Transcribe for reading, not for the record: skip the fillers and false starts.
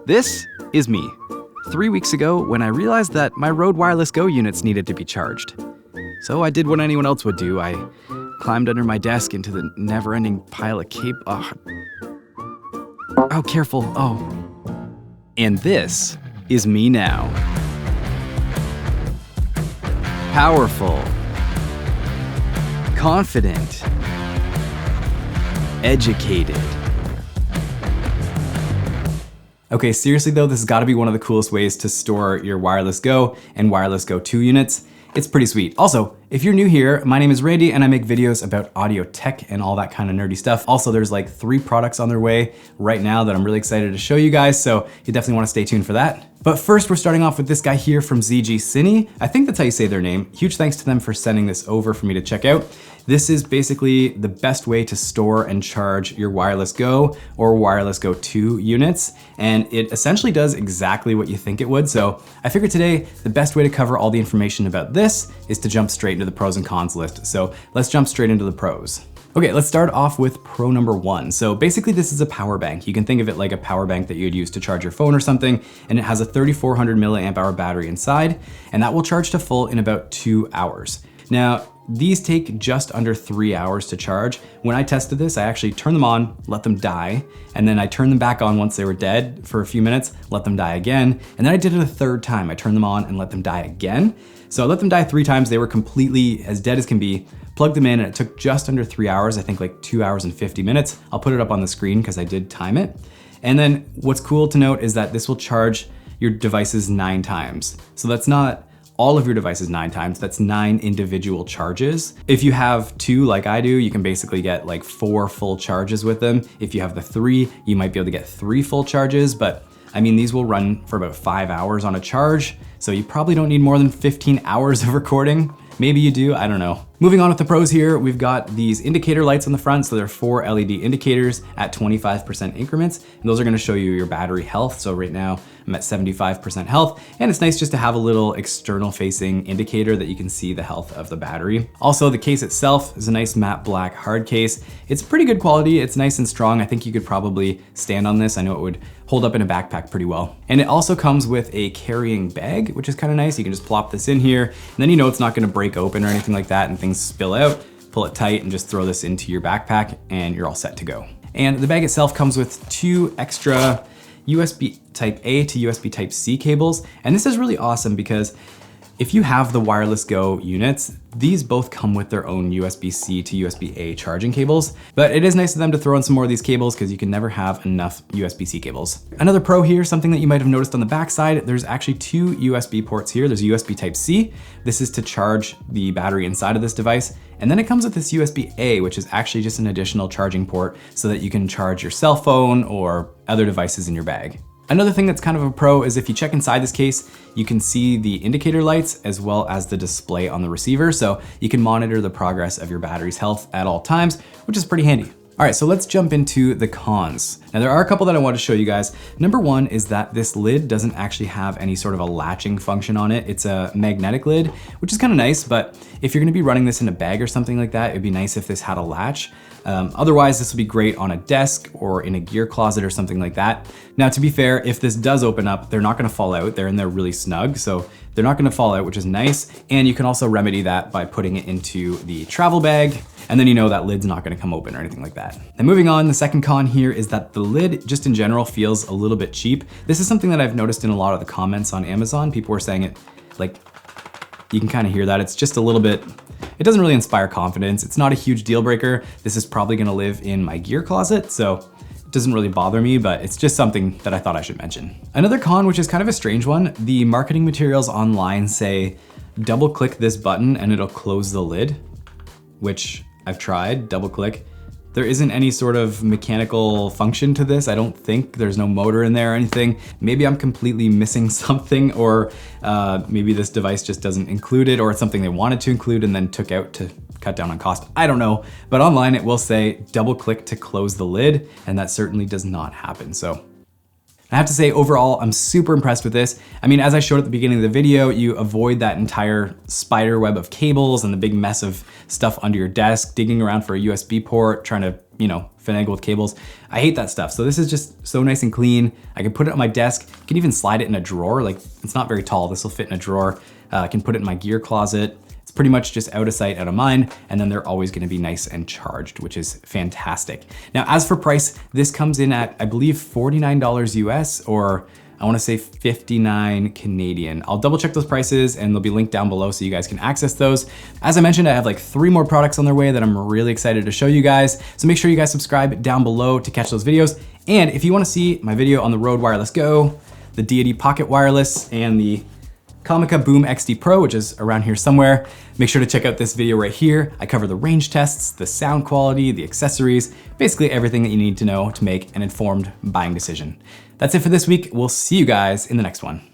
This is me. 3 weeks ago when I realized that my Rode Wireless Go units needed to be charged. So I did what anyone else would do. I climbed under my desk into the never-ending pile of cable. Oh, careful. Oh. And this is me now. Powerful. Confident. Educated. Okay, seriously though, this has got to be one of the coolest ways to store your Wireless Go and Wireless Go 2 units. It's pretty sweet. Also, if you're new here, my name is Randy and I make videos about audio tech and all that kind of nerdy stuff. Also, there's like 3 products on their way right now that I'm really excited to show you guys, so you definitely want to stay tuned for that. But first, we're starting off with this guy here from ZGCINE. I think that's how you say their name. Huge thanks to them for sending this over for me to check out. This is basically the best way to store and charge your Wireless Go or Wireless Go 2 units. And it essentially does exactly what you think it would. So I figured today, the best way to cover all the information about this is to jump straight into the pros and cons list. So let's jump straight into the pros. Okay, let's start off with pro number 1. So basically this is a power bank. You can think of it like a power bank that you'd use to charge your phone or something, and it has a 3,400 milliamp hour battery inside, and that will charge to full in about 2 hours. Now, these take just under 3 hours to charge. When I tested this, I actually turned them on, let them die, and then I turned them back on once they were dead for a few minutes, let them die again, and then I did it a 3rd time. I turned them on and let them die again. So I let them die 3 times. They were completely as dead as can be. Plugged them in and it took just under 3 hours, I think like 2 hours and 50 minutes. I'll put it up on the screen because I did time it. And then what's cool to note is that this will charge your devices 9 times. So that's not all of your devices 9 times, that's 9 individual charges. If you have 2 like I do, you can basically get like 4 full charges with them. If you have the 3, you might be able to get 3 full charges, but I mean, these will run for about 5 hours on a charge, so you probably don't need more than 15 hours of recording. Maybe you do, I don't know. Moving on with the pros here, we've got these indicator lights on the front. So there are 4 LED indicators at 25% increments, and those are gonna show you your battery health. So right now I'm at 75% health, and it's nice just to have a little external facing indicator that you can see the health of the battery. Also, the case itself is a nice matte black hard case. It's pretty good quality, it's nice and strong. I think you could probably stand on this. I know it would hold up in a backpack pretty well. And it also comes with a carrying bag, which is kind of nice. You can just plop this in here, and then you know it's not gonna break open or anything like that and things spill out. Pull it tight and just throw this into your backpack and you're all set to go. And the bag itself comes with 2 extra USB Type A to USB Type C cables. And this is really awesome because if you have the Wireless Go units, these both come with their own USB-C to USB-A charging cables, but it is nice of them to throw in some more of these cables because you can never have enough USB-C cables. Another pro here, something that you might have noticed on the back side, there's actually 2 USB ports here. There's USB Type-C. This is to charge the battery inside of this device. And then it comes with this USB-A, which is actually just an additional charging port so that you can charge your cell phone or other devices in your bag. Another thing that's kind of a pro is if you check inside this case, you can see the indicator lights as well as the display on the receiver, so you can monitor the progress of your battery's health at all times, which is pretty handy. All right, so let's jump into the cons. Now there are a couple that I want to show you guys. Number 1 is that this lid doesn't actually have any sort of a latching function on it. It's a magnetic lid, which is kind of nice, but if you're gonna be running this in a bag or something like that, it'd be nice if this had a latch. Otherwise, this would be great on a desk or in a gear closet or something like that. Now, to be fair, if this does open up, they're not gonna fall out. They're in there really snug, so they're not gonna fall out, which is nice. And you can also remedy that by putting it into the travel bag, and then you know that lid's not gonna come open or anything like that. And moving on, the second con here is that the lid just in general feels a little bit cheap. This is something that I've noticed in a lot of the comments on Amazon. People were saying it, like, you can kind of hear that. It's just a little bit, it doesn't really inspire confidence. It's not a huge deal breaker. This is probably gonna live in my gear closet, so it doesn't really bother me, but it's just something that I thought I should mention. Another con, which is kind of a strange one, the marketing materials online say, double click this button and it'll close the lid, which I've tried, double click. There isn't any sort of mechanical function to this. I don't think there's no motor in there or anything. Maybe I'm completely missing something, or maybe this device just doesn't include it, or it's something they wanted to include and then took out to cut down on cost. I don't know, but online it will say double click to close the lid, and that certainly does not happen. So I have to say, overall, I'm super impressed with this. I mean, as I showed at the beginning of the video, you avoid that entire spider web of cables and the big mess of stuff under your desk, digging around for a USB port, trying to, you know, finagle with cables. I hate that stuff. So this is just so nice and clean. I can put it on my desk. I can even slide it in a drawer. Like, it's not very tall. This will fit in a drawer. I can put it in my gear closet. It's pretty much just out of sight, out of mind, and then they're always gonna be nice and charged, which is fantastic. Now, as for price, this comes in at, I believe, $49 US, or I wanna say 59 Canadian. I'll double check those prices and they'll be linked down below so you guys can access those. As I mentioned, I have like 3 more products on their way that I'm really excited to show you guys. So make sure you guys subscribe down below to catch those videos. And if you wanna see my video on the Rode Wireless Go, the Deity Pocket Wireless, and the Comica Boom XD Pro, which is around here somewhere, make sure to check out this video right here. I cover the range tests, the sound quality, the accessories, basically everything that you need to know to make an informed buying decision. That's it for this week. We'll see you guys in the next one.